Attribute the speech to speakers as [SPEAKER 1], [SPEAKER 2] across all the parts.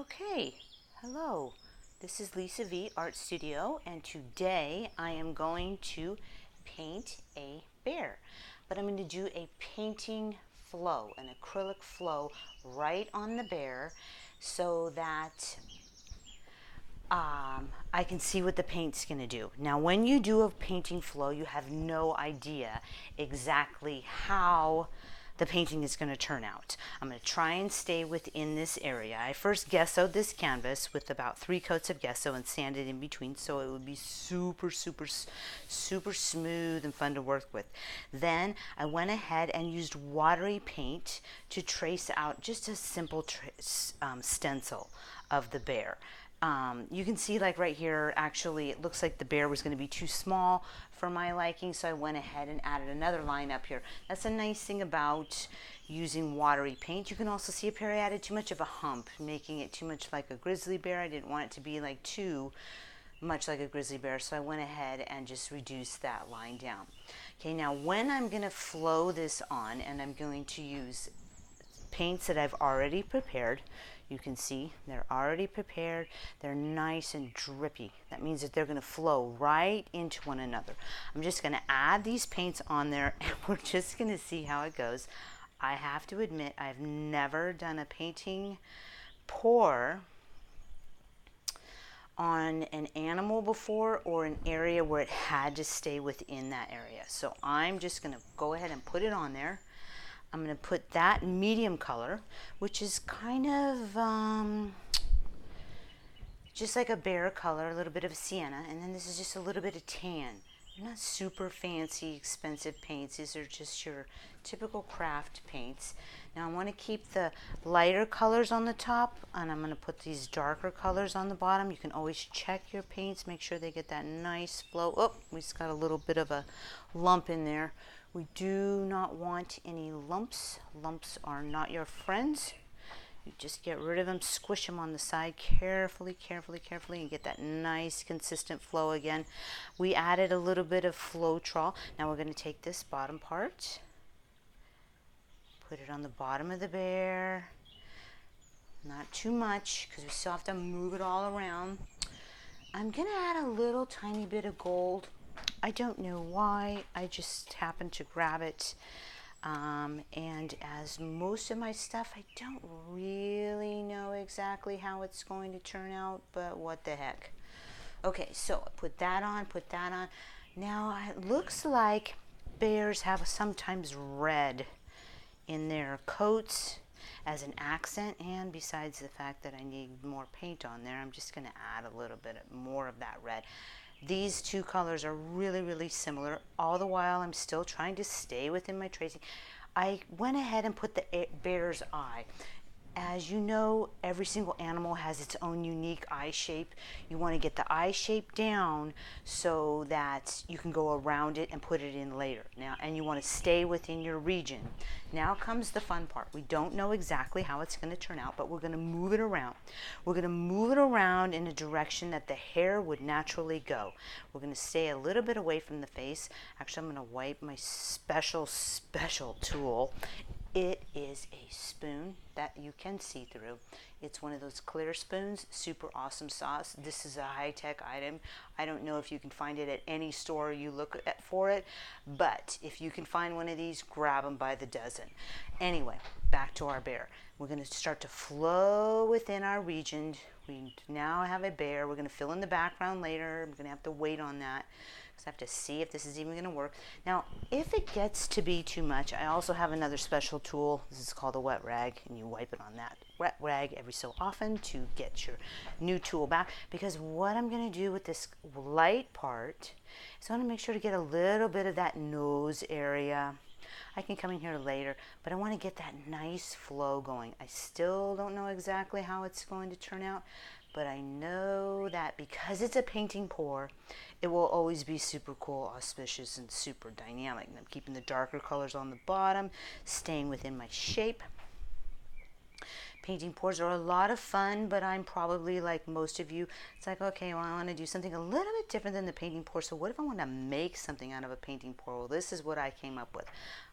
[SPEAKER 1] Okay, hello. This is Lisa V Art Studio, and today I am going to paint a bear. But I'm going to do a painting flow, an acrylic flow right on the bear so that I can see what the paint's going to do. Now, when you do a painting flow, you have no idea exactly how the painting is going to turn out. I'm going to try and stay within this area. I first gessoed this canvas with about 3 coats of gesso and sanded in between so it would be super smooth and fun to work with. Then I went ahead and used watery paint to trace out just a simple stencil of the bear. You can see, like right here, actually it looks like the bear was going to be too small for my liking, so I went ahead and added another line up here. That's a nice thing about using watery paint. You can also see up here I added too much of a hump, making it too much like a grizzly bear. I didn't want it to be like too much like a grizzly bear, so I went ahead and just reduced that line down. Okay, now when I'm going to flow this on, and I'm going to use paints that I've already prepared. You can see they're already prepared. They're nice and drippy. That means that they're going to flow right into one another. I'm just going to add these paints on there and we're just going to see how it goes. I have to admit I've never done a painting pour on an animal before or an area where it had to stay within that area. So I'm just going to go ahead and put it on there. I'm going to put that medium color, which is kind of just like a bear color, a little bit of sienna, and then this is just a little bit of tan. They're not super fancy, expensive paints. These are just your typical craft paints. Now I want to keep the lighter colors on the top, and I'm going to put these darker colors on the bottom. You can always check your paints, make sure they get that nice flow. Oh, we just got a little bit of a lump in there. We do not want any lumps. Lumps are not your friends. You just get rid of them, squish them on the side carefully, and get that nice consistent flow again. We added a little bit of Floetrol. Now we're going to take this bottom part, put it on the bottom of the bear. Not too much because we still have to move it all around. I'm going to add a little tiny bit of gold. I don't know why, I just happened to grab it. And as most of my stuff, I don't really know exactly how it's going to turn out, but what the heck. Okay, so put that on. Now it looks like bears have sometimes red in their coats as an accent, and besides the fact that I need more paint on there, I'm just going to add a little bit more of that red. These two colors are really similar. All the while I'm still trying to stay within my tracing. I went ahead and put the bear's eye. As you know, every single animal has its own unique eye shape. You want to get the eye shape down so that you can go around it and put it in later. Now, and you want to stay within your region. Now comes the fun part. We don't know exactly how it's going to turn out, but we're going to move it around. We're going to move it around in a direction that the hair would naturally go. We're going to stay a little bit away from the face. Actually, I'm going to wipe my special tool. It is a spoon that you can see through. It's one of those clear spoons, super awesome sauce. This is a high-tech item. I don't know if you can find it at any store you look at for it, but if you can find one of these, grab them by the dozen. Anyway, back to our bear. We're going to start to flow within our region. We now have a bear. We're going to fill in the background later. I'm going to have to wait on that. I have to see if this is even going to work. Now, if it gets to be too much, I also have another special tool. This is called a wet rag, and you wipe it on that wet rag every so often to get your new tool back. Because what I'm going to do with this light part is I want to make sure to get a little bit of that nose area. I can come in here later, but I want to get that nice flow going. I still don't know exactly how it's going to turn out, but I know that because it's a painting pour, it will always be super cool, auspicious, and super dynamic. And I'm keeping the darker colors on the bottom, staying within my shape. Painting pours are a lot of fun, but I'm probably like most of you. It's like, okay, well, I want to do something a little bit different than the painting pour. So what if I want to make something out of a painting pour? Well, this is what I came up with.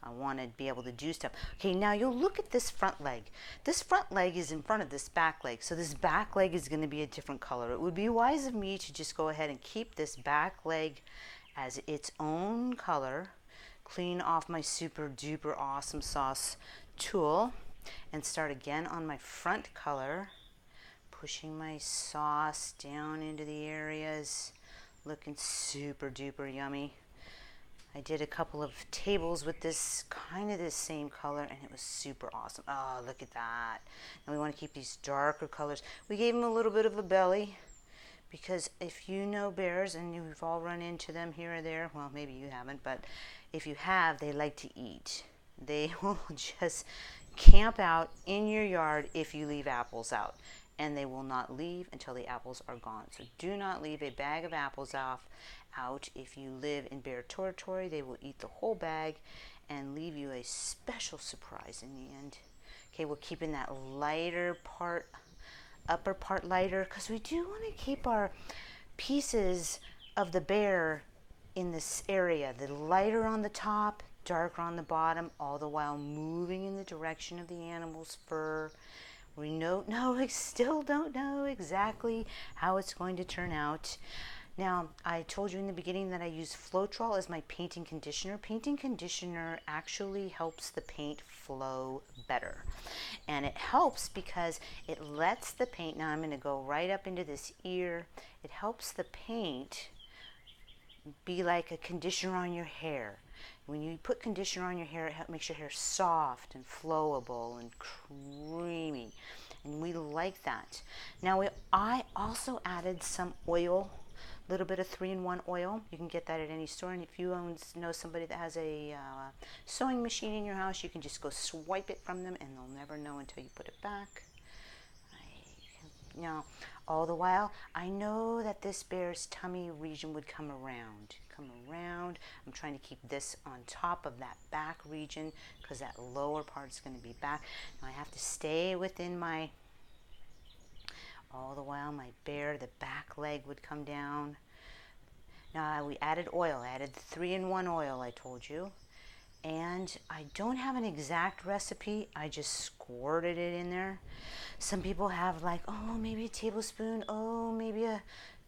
[SPEAKER 1] I want to be able to do stuff. Okay, now you'll look at this front leg. This front leg is in front of this back leg. So this back leg is going to be a different color. It would be wise of me to just go ahead and keep this back leg as its own color. Clean off my super duper awesome sauce tool and start again on my front color, pushing my sauce down into the areas, looking super duper yummy. I did a couple of tables with this kind of this same color and it was super awesome. Oh, look at that. Now we want to keep these darker colors. We gave them a little bit of a belly, because if you know bears, and you've all run into them here or there, well, maybe you haven't, but if you have, they like to eat. They will just camp out in your yard if you leave apples out, and they will not leave until the apples are gone. So do not leave a bag of apples out. If you live in bear territory, they will eat the whole bag and leave you a special surprise in the end. Okay, we're keeping that lighter part, upper part lighter, because we do want to keep our pieces of the bear in this area, the lighter on the top, darker on the bottom, all the while moving in the direction of the animal's fur. We still don't know exactly how it's going to turn out. Now, I told you in the beginning that I use Floetrol as my painting conditioner. Painting conditioner actually helps the paint flow better. And it helps because it lets the paint, now I'm going to go right up into this ear, it helps the paint be like a conditioner on your hair. When you put conditioner on your hair, it makes your hair soft and flowable and creamy. And we like that. Now, I also added some oil, a little bit of 3-in-1 oil. You can get that at any store. And if you know somebody that has a sewing machine in your house, you can just go swipe it from them and they'll never know until you put it back. Now, all the while, I know that this bear's tummy region would come around. I'm trying to keep this on top of that back region because that lower part is going to be back. Now I have to stay within my, all the while my bear, the back leg would come down. Now we added oil. I added the 3-in-1 oil I told you. And I don't have an exact recipe. I just squirted it in there. Some people have like, oh, maybe a tablespoon. Oh, maybe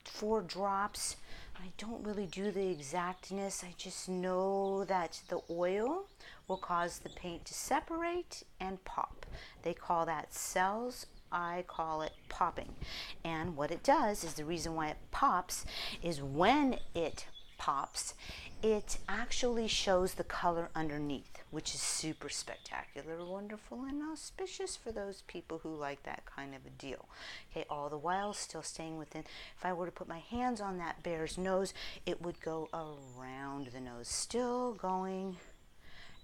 [SPEAKER 1] 4 drops. I don't really do the exactness. I just know that the oil will cause the paint to separate and pop. They call that cells. I call it popping. And what it does is, the reason why it pops is when it pops, it actually shows the color underneath, which is super spectacular, wonderful, and auspicious for those people who like that kind of a deal. Okay, all the while still staying within. If I were to put my hands on that bear's nose, it would go around the nose, still going,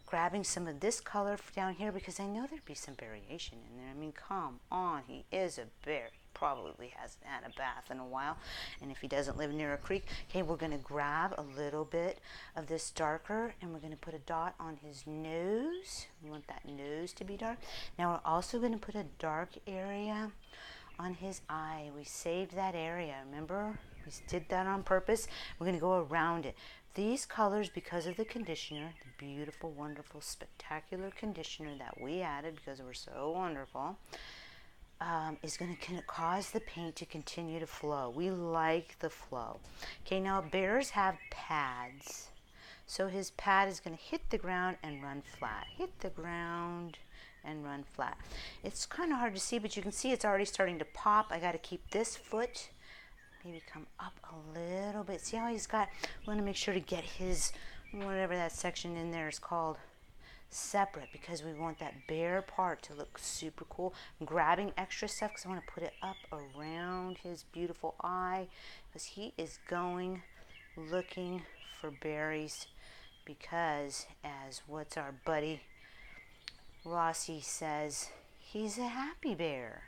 [SPEAKER 1] grabbing some of this color down here, because I know there'd be some variation in there. I mean, come on, he is a bear. Probably hasn't had a bath in a while, and if he doesn't live near a creek, okay, we're going to grab a little bit of this darker and we're going to put a dot on his nose. We want that nose to be dark. Now we're also going to put a dark area on his eye. We saved that area, remember? We did that on purpose. We're going to go around it. These colors, because of the conditioner, the beautiful, wonderful, spectacular conditioner that we added because we're so wonderful, is going to cause the paint to continue to flow. We like the flow. Okay, now bears have pads. So his pad is going to hit the ground and run flat. Hit the ground and run flat. It's kind of hard to see, but you can see it's already starting to pop. I got to keep this foot, maybe come up a little bit. See how he's got, we want to make sure to get his, whatever that section in there is called, separate, because we want that bare part to look super cool. I'm grabbing extra stuff because I want to put it up around his beautiful eye, because he is going looking for berries, because as what's our buddy Rossi says, he's a happy bear.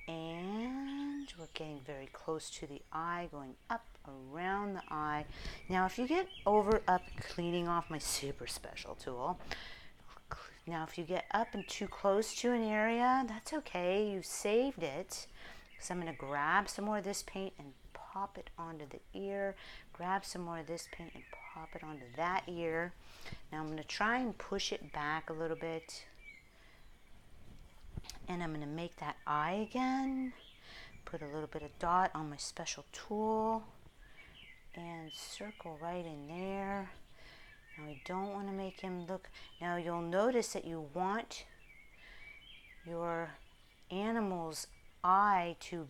[SPEAKER 1] And we're getting very close to the eye, going up around the eye. Now if you get up cleaning off my super special tool, Now, if you get up and too close to an area, that's okay. You saved it. So I'm going to grab some more of this paint and pop it onto the ear. Grab some more of this paint and pop it onto that ear. Now I'm going to try and push it back a little bit. And I'm going to make that eye again. Put a little bit of dot on my special tool. And circle right in there. Now we don't want to make him look. Now you'll notice that you want your animal's eye to,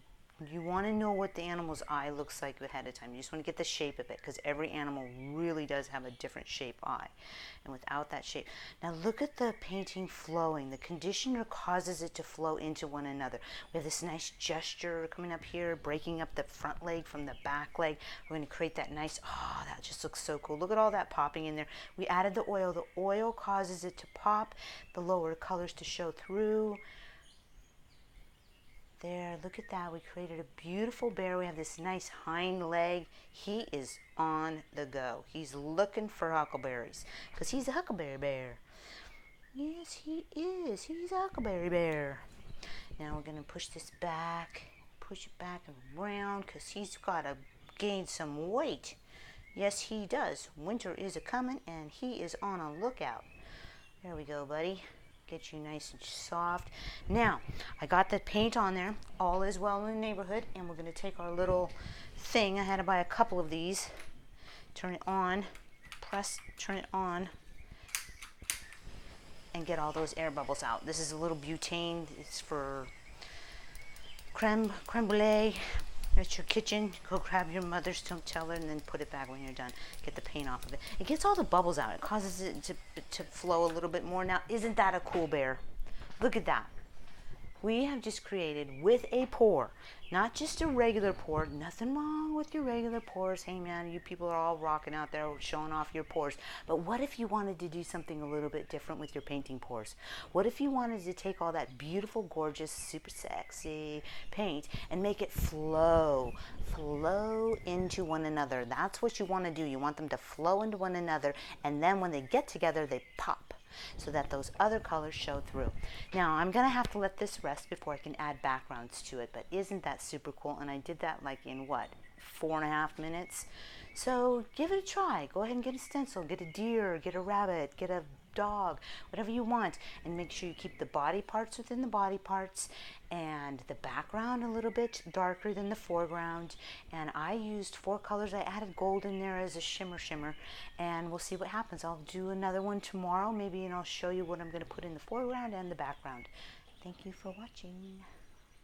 [SPEAKER 1] you want to know what the animal's eye looks like ahead of time. You just want to get the shape of it, because every animal really does have a different shape eye. And without that shape, now look at the painting flowing. The conditioner causes it to flow into one another. We have this nice gesture coming up here, breaking up the front leg from the back leg. We're going to create that nice, oh, that just looks so cool. Look at all that popping in there. We added the oil. The oil causes it to pop, the lower colors to show through. There, look at that. We created a beautiful bear. We have this nice hind leg. He is on the go. He's looking for huckleberries because he's a huckleberry bear. Yes, he is. He's a huckleberry bear. Now we're going to push this back, push it back and around, because he's got to gain some weight. Yes, he does. Winter is a-coming, and he is on a lookout. There we go, buddy. Get you nice and soft. Now, I got the paint on there. All is well in the neighborhood. And we're going to take our little thing. I had to buy a couple of these. Turn it on. Press, turn it on. And get all those air bubbles out. This is a little butane. It's for creme brulee. At your kitchen, go grab your mother's, don't tell her, and then put it back when you're done. Get the paint off of it. It gets all the bubbles out. It causes it to flow a little bit more. Now, isn't that a cool bear? Look at that. We have just created with a pour, not just a regular pour. Nothing wrong with your regular pours. Hey man, you people are all rocking out there showing off your pours. But what if you wanted to do something a little bit different with your painting pours? What if you wanted to take all that beautiful, gorgeous, super sexy paint and make it flow into one another? That's what you want to do. You want them to flow into one another, and then when they get together, they pop, so that those other colors show through. Now, I'm going to have to let this rest before I can add backgrounds to it, but isn't that super cool? And I did that like in what, 4.5 minutes? So give it a try. Go ahead and get a stencil, get a deer, get a rabbit, get a dog, whatever you want, and make sure you keep the body parts within the body parts and the background a little bit darker than the foreground. And I used 4 colors. I added gold in there as a shimmer, and we'll see what happens. I'll do another one tomorrow maybe, and I'll show you what I'm going to put in the foreground and the background. Thank you for watching.